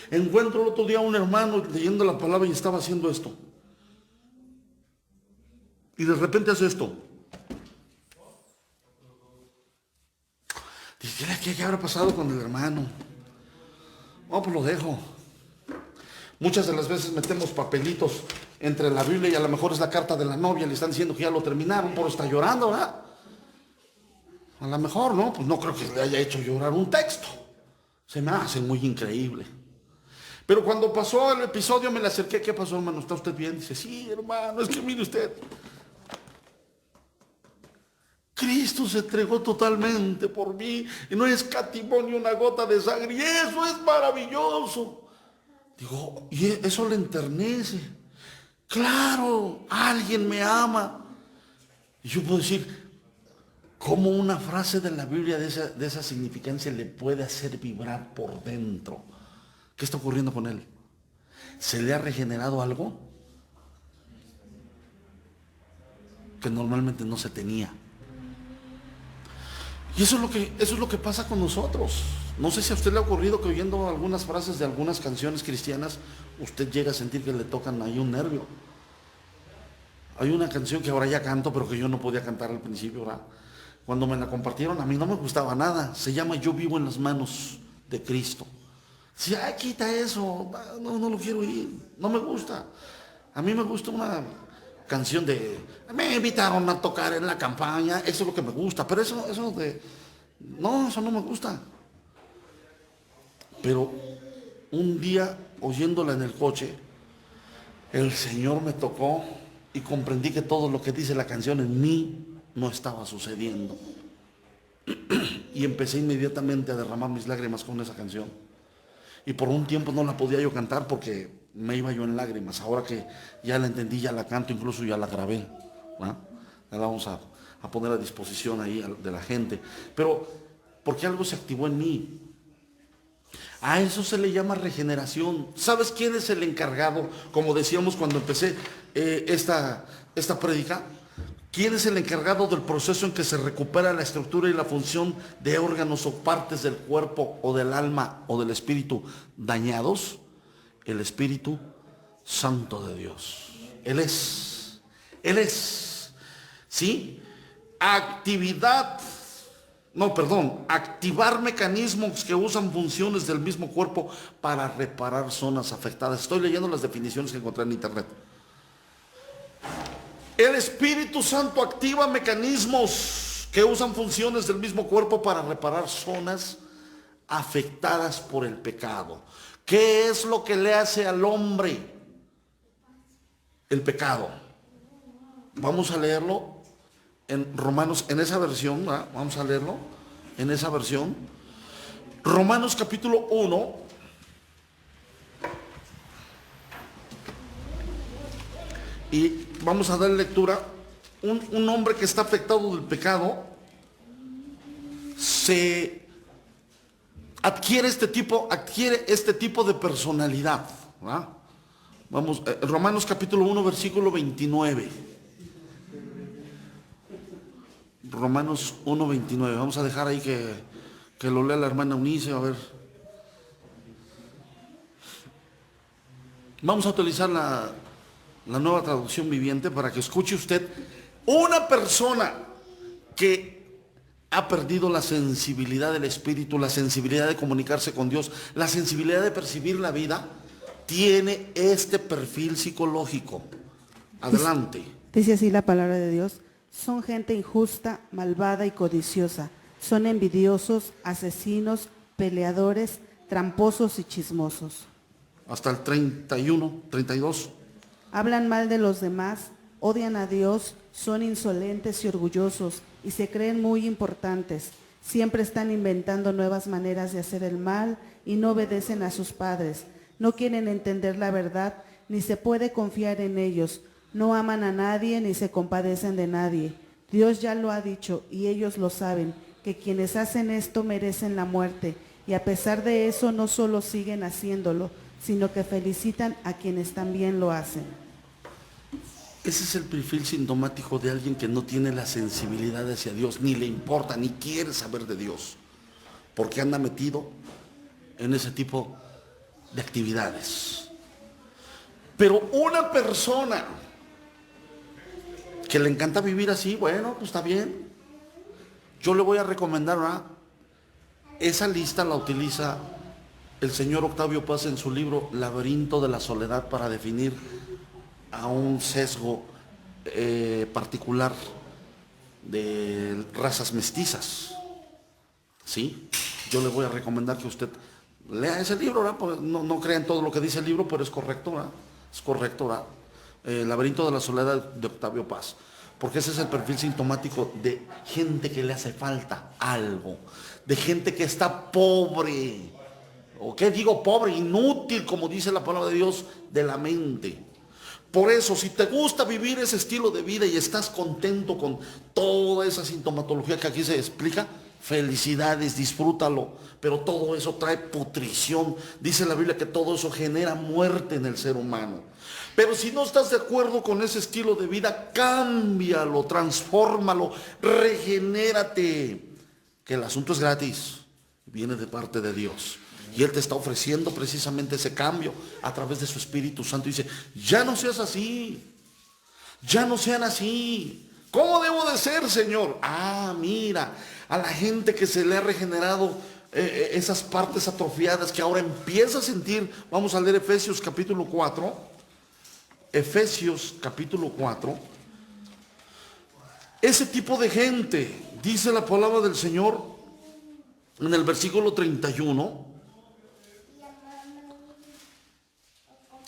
Encuentro el otro día a un hermano leyendo la palabra y estaba haciendo esto. Y de repente hace esto. Dije, ¿qué habrá pasado con el hermano? No, pues lo dejo. Muchas de las veces metemos papelitos entre la Biblia y a lo mejor es la carta de la novia, le están diciendo que ya lo terminaron, pero está llorando, ¿verdad? A lo mejor, ¿no? Pues no creo que le haya hecho llorar un texto. Se me hace muy increíble. Pero cuando pasó el episodio me le acerqué, ¿qué pasó, hermano? ¿Está usted bien? Dice, sí, hermano, es que mire usted. Cristo se entregó totalmente por mí y no escatimó ni una gota de sangre y eso es maravilloso. Digo, y eso le enternece. Claro, alguien me ama. Y yo puedo decir, ¿cómo una frase de la Biblia de esa significancia le puede hacer vibrar por dentro? ¿Qué está ocurriendo con él? ¿Se le ha regenerado algo que normalmente no se tenía? Y eso es lo que pasa con nosotros. No sé si a usted le ha ocurrido que oyendo algunas frases de algunas canciones cristianas, usted llega a sentir que le tocan ahí un nervio. Hay una canción que ahora ya canto, pero que yo no podía cantar al principio, ¿verdad? Cuando me la compartieron, a mí no me gustaba nada. Se llama Yo vivo en las manos de Cristo. Si, quita eso, no lo quiero oír, no me gusta. A mí me gusta una canción me invitaron a tocar en la campaña, eso es lo que me gusta, pero eso no me gusta. Pero un día, oyéndola en el coche, el Señor me tocó y comprendí que todo lo que dice la canción en mí no estaba sucediendo. Y empecé inmediatamente a derramar mis lágrimas con esa canción. Y por un tiempo no la podía yo cantar porque me iba yo en lágrimas. Ahora que ya la entendí, ya la canto, incluso ya la grabé, ¿no? La vamos a poner a disposición ahí de la gente. Pero, porque algo se activó en mí. A eso se le llama regeneración. ¿Sabes quién es el encargado? Como decíamos cuando empecé esta prédica. ¿Quién es el encargado del proceso en que se recupera la estructura y la función de órganos o partes del cuerpo o del alma o del espíritu dañados? El Espíritu Santo de Dios. Él es. ¿Sí? Activar mecanismos que usan funciones del mismo cuerpo para reparar zonas afectadas. Estoy leyendo las definiciones que encontré en internet. El Espíritu Santo activa mecanismos que usan funciones del mismo cuerpo para reparar zonas afectadas por el pecado. ¿Qué es lo que le hace al hombre el pecado? Vamos a leerlo en Romanos, en esa versión, ¿verdad? Vamos a leerlo en esa versión. Romanos capítulo 1. Y vamos a dar lectura. Un hombre que está afectado del pecado adquiere este tipo de personalidad, ¿verdad? Vamos, Romanos capítulo 1, versículo 29. Romanos 1, 29. Vamos a dejar ahí que lo lea la hermana Eunice, a ver. Vamos a utilizar la nueva traducción viviente para que escuche usted. Una persona que ha perdido la sensibilidad del espíritu, la sensibilidad de comunicarse con Dios, la sensibilidad de percibir la vida, tiene este perfil psicológico. Adelante. Dice así la palabra de Dios: son gente injusta, malvada y codiciosa, son envidiosos, asesinos, peleadores, tramposos y chismosos. Hasta el 31, 32. Hablan mal de los demás, odian a Dios, son insolentes y orgullosos y se creen muy importantes. Siempre están inventando nuevas maneras de hacer el mal y no obedecen a sus padres. No quieren entender la verdad, ni se puede confiar en ellos. No aman a nadie ni se compadecen de nadie. Dios ya lo ha dicho y ellos lo saben, que quienes hacen esto merecen la muerte. Y a pesar de eso no solo siguen haciéndolo, sino que felicitan a quienes también lo hacen. Ese es el perfil sintomático de alguien que no tiene la sensibilidad hacia Dios, ni le importa, ni quiere saber de Dios, porque anda metido en ese tipo de actividades. Pero una persona que le encanta vivir así, bueno, pues está bien. Yo le voy a recomendar, ¿verdad? Esa lista la utiliza el señor Octavio Paz en su libro Laberinto de la Soledad para definir a un sesgo particular de razas mestizas. ¿Sí? Yo le voy a recomendar que usted lea ese libro, ¿verdad? Pues no crea en todo lo que dice el libro, pero es correcto, ¿verdad? Es correcto, ¿verdad? Laberinto de la Soledad de Octavio Paz. Porque ese es el perfil sintomático de gente que le hace falta algo, de gente que está pobre, o qué digo pobre, inútil, como dice la palabra de Dios, de la mente. Por eso, si te gusta vivir ese estilo de vida y estás contento con toda esa sintomatología que aquí se explica, felicidades, disfrútalo, pero todo eso trae putrición. Dice la Biblia que todo eso genera muerte en el ser humano. Pero si no estás de acuerdo con ese estilo de vida, cámbialo, transfórmalo, regenérate, que el asunto es gratis, viene de parte de Dios. Y Él te está ofreciendo precisamente ese cambio a través de su Espíritu Santo. Y dice, ya no seas así, ya no sean así. ¿Cómo debo de ser, Señor? Ah, mira, a la gente que se le ha regenerado esas partes atrofiadas que ahora empieza a sentir. Vamos a leer Efesios capítulo 4. Efesios capítulo 4. Ese tipo de gente, dice la palabra del Señor en el versículo 31.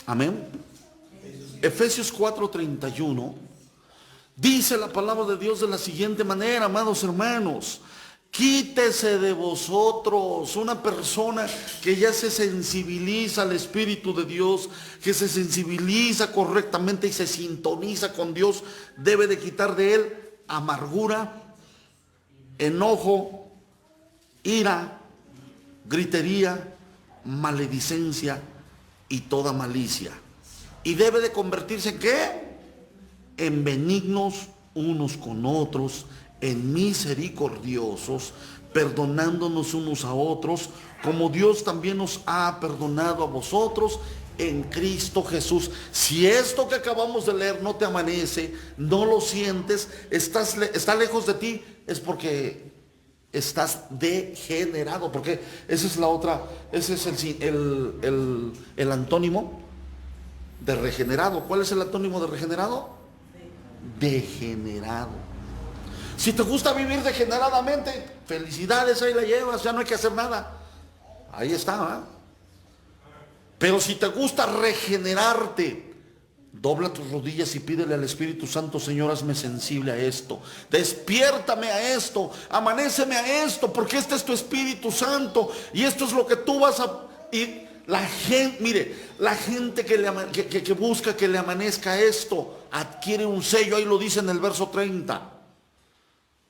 Amén. Efesios 4:31. Dice la palabra de Dios de la siguiente manera, amados hermanos: quítese de vosotros. Una persona que ya se sensibiliza al Espíritu de Dios, que se sensibiliza correctamente y se sintoniza con Dios, debe de quitar de él amargura, enojo, ira, gritería, maledicencia y toda malicia. Y debe de convertirse ¿en qué? En benignos unos con otros, en misericordiosos, perdonándonos unos a otros, como Dios también nos ha perdonado a vosotros en Cristo Jesús. Si esto que acabamos de leer no te amanece, no lo sientes, está lejos de ti, es porque estás degenerado. Porque esa es la otra, ese es el antónimo de regenerado. ¿Cuál es el antónimo de regenerado? Degenerado. Si te gusta vivir degeneradamente, felicidades, ahí la llevas, ya no hay que hacer nada. Ahí está, ¿eh? Pero si te gusta regenerarte, dobla tus rodillas y pídele al Espíritu Santo: Señor, hazme sensible a esto, despiértame a esto, amanéceme a esto, porque este es tu Espíritu Santo y esto es lo que tú vas a... Y la gente, mire, la gente que busca que le amanezca esto, adquiere un sello. Ahí lo dice en el verso 30.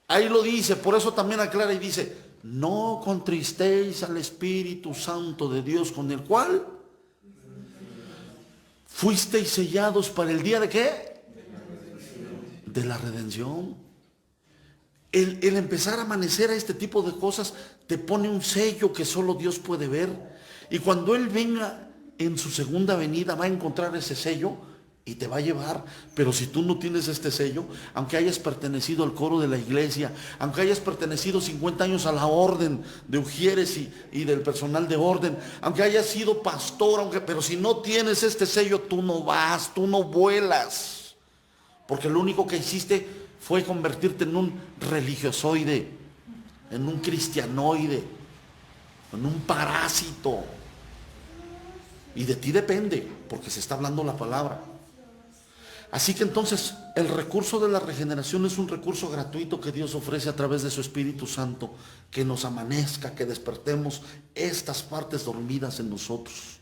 Ahí lo dice, por eso también aclara y dice: no contristéis al Espíritu Santo de Dios, con el cual fuisteis sellados para el día de ¿qué? De la redención. El empezar a amanecer a este tipo de cosas te pone un sello que solo Dios puede ver. Y cuando Él venga en su segunda venida, va a encontrar ese sello y te va a llevar. Pero si tú no tienes este sello, aunque hayas pertenecido al coro de la iglesia, aunque hayas pertenecido 50 años a la orden de Ujieres y del personal de orden, aunque hayas sido pastor, pero si no tienes este sello, tú no vas, tú no vuelas. Porque lo único que hiciste fue convertirte en un religiosoide, en un cristianoide, en un parásito. Y de ti depende, porque se está hablando la palabra. Así que entonces el recurso de la regeneración es un recurso gratuito que Dios ofrece a través de su Espíritu Santo, que nos amanezca, que despertemos estas partes dormidas en nosotros,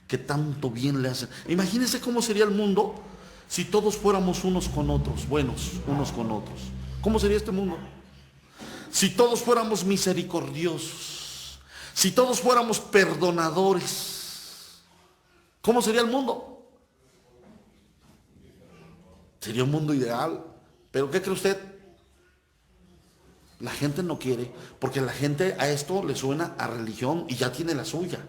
que tanto bien le hacen. Imagínense cómo sería el mundo si todos fuéramos unos con otros, buenos unos con otros. ¿Cómo sería este mundo? Si todos fuéramos misericordiosos, si todos fuéramos perdonadores, ¿cómo sería el mundo? Sería un mundo ideal. Pero ¿qué cree usted? La gente no quiere, porque la gente a esto le suena a religión y ya tiene la suya.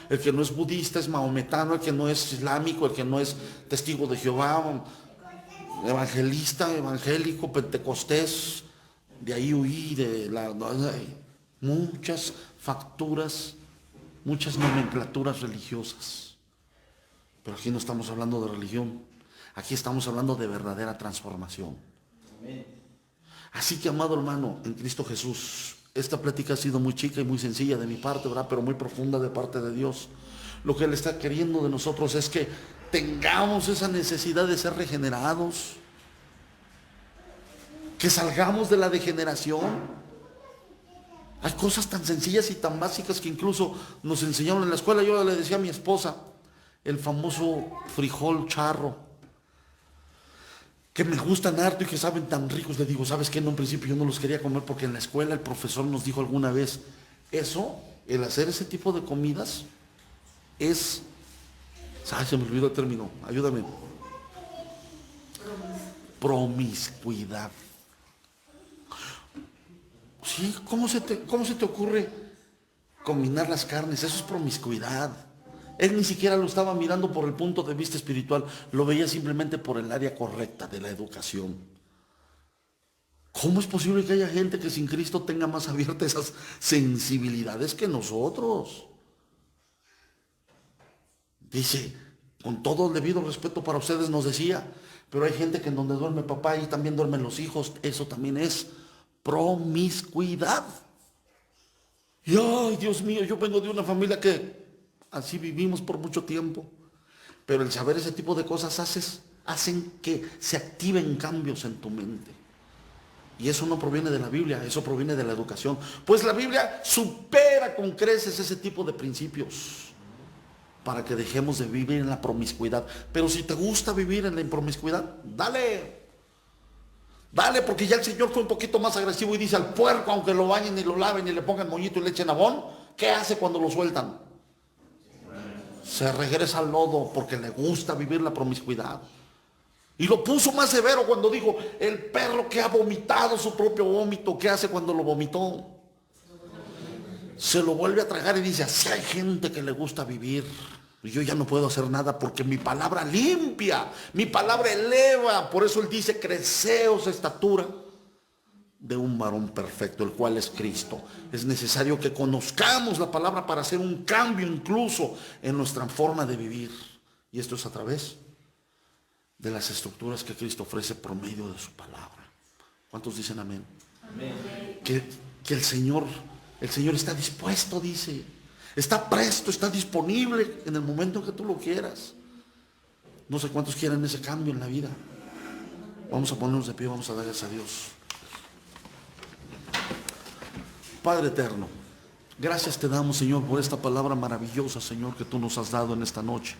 El que no es budista es maometano, el que no es islámico, el que no es testigo de Jehová, evangelista, evangélico, pentecostés. De ahí huí muchas facturas, muchas nomenclaturas religiosas. Pero aquí no estamos hablando de religión. Aquí estamos hablando de verdadera transformación. Así que, amado hermano, en Cristo Jesús, esta plática ha sido muy chica y muy sencilla de mi parte, ¿verdad? Pero muy profunda de parte de Dios. Lo que Él está queriendo de nosotros es que tengamos esa necesidad de ser regenerados, que salgamos de la degeneración. Hay cosas tan sencillas y tan básicas que incluso nos enseñaron en la escuela. Yo le decía a mi esposa, el famoso frijol charro, que me gustan harto y que saben tan ricos. Le digo: ¿sabes qué? En un principio yo no los quería comer porque en la escuela el profesor nos dijo alguna vez, eso, el hacer ese tipo de comidas es... Ay, se me olvidó el término, ayúdame. Promiscuidad. Sí, ¿cómo se te ocurre combinar las carnes? Eso es promiscuidad. Él ni siquiera lo estaba mirando por el punto de vista espiritual, lo veía simplemente por el área correcta de la educación. ¿Cómo es posible que haya gente que sin Cristo tenga más abiertas esas sensibilidades que nosotros? Dice, con todo el debido respeto para ustedes, nos decía, pero hay gente que en donde duerme papá, ahí también duermen los hijos. Eso también es promiscuidad. Y ay, Dios mío, yo vengo de una familia que así vivimos por mucho tiempo. Pero el saber ese tipo de cosas hacen que se activen cambios en tu mente. Y eso no proviene de la Biblia, eso proviene de la educación. Pues la Biblia supera con creces ese tipo de principios para que dejemos de vivir en la promiscuidad. Pero si te gusta vivir en la promiscuidad, dale. Dale, porque ya el Señor fue un poquito más agresivo y dice al puerco, aunque lo bañen y lo laven y le pongan moñito y le echen abón, ¿qué hace cuando lo sueltan? Se regresa al lodo porque le gusta vivir la promiscuidad. Y lo puso más severo cuando dijo, el perro que ha vomitado su propio vómito, ¿qué hace cuando lo vomitó? Se lo vuelve a tragar y dice, así hay gente que le gusta vivir. Y yo ya no puedo hacer nada porque mi palabra limpia, mi palabra eleva. Por eso Él dice, creceos estatura de un varón perfecto, el cual es Cristo. Es necesario que conozcamos la palabra para hacer un cambio incluso en nuestra forma de vivir. Y esto es a través de las estructuras que Cristo ofrece por medio de su palabra. ¿Cuántos dicen amén? Amén. Que el Señor El Señor está dispuesto, dice. Está presto, está disponible en el momento que tú lo quieras. No sé cuántos quieren ese cambio en la vida. Vamos a ponernos de pie, vamos a dar gracias a Dios. Padre eterno, gracias te damos, Señor, por esta palabra maravillosa, Señor, que tú nos has dado en esta noche.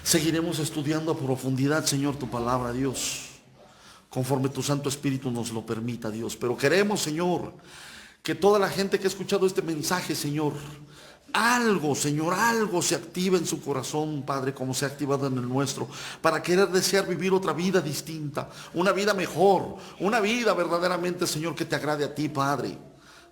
Seguiremos estudiando a profundidad, Señor, tu palabra, Dios, conforme tu Santo Espíritu nos lo permita, Dios. Pero queremos, Señor, que toda la gente que ha escuchado este mensaje, Señor, Señor, algo se activa en su corazón, Padre, como se ha activado en el nuestro, para querer desear vivir otra vida distinta, una vida mejor, una vida verdaderamente, Señor, que te agrade a ti, Padre.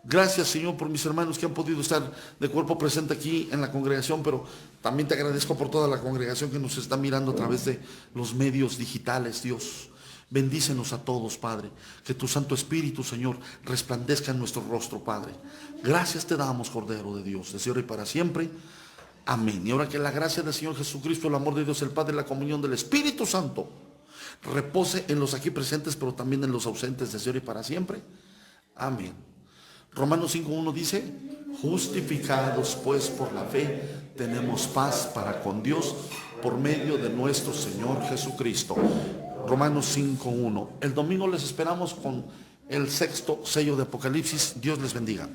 Gracias, Señor, por mis hermanos que han podido estar de cuerpo presente aquí en la congregación, pero también te agradezco por toda la congregación que nos está mirando a través de los medios digitales, Dios. Bendícenos a todos, Padre. Que tu Santo Espíritu, Señor, resplandezca en nuestro rostro, Padre. Gracias te damos, Cordero de Dios, desde ahora y para siempre. Amén. Y ahora que la gracia del Señor Jesucristo, el amor de Dios el Padre, la comunión del Espíritu Santo repose en los aquí presentes, pero también en los ausentes, desde ahora y para siempre. Amén. Romanos 5:1 dice: justificados pues por la fe, tenemos paz para con Dios por medio de nuestro Señor Jesucristo. Romanos 5:1. El domingo les esperamos con el 6º sello de Apocalipsis. Dios les bendiga.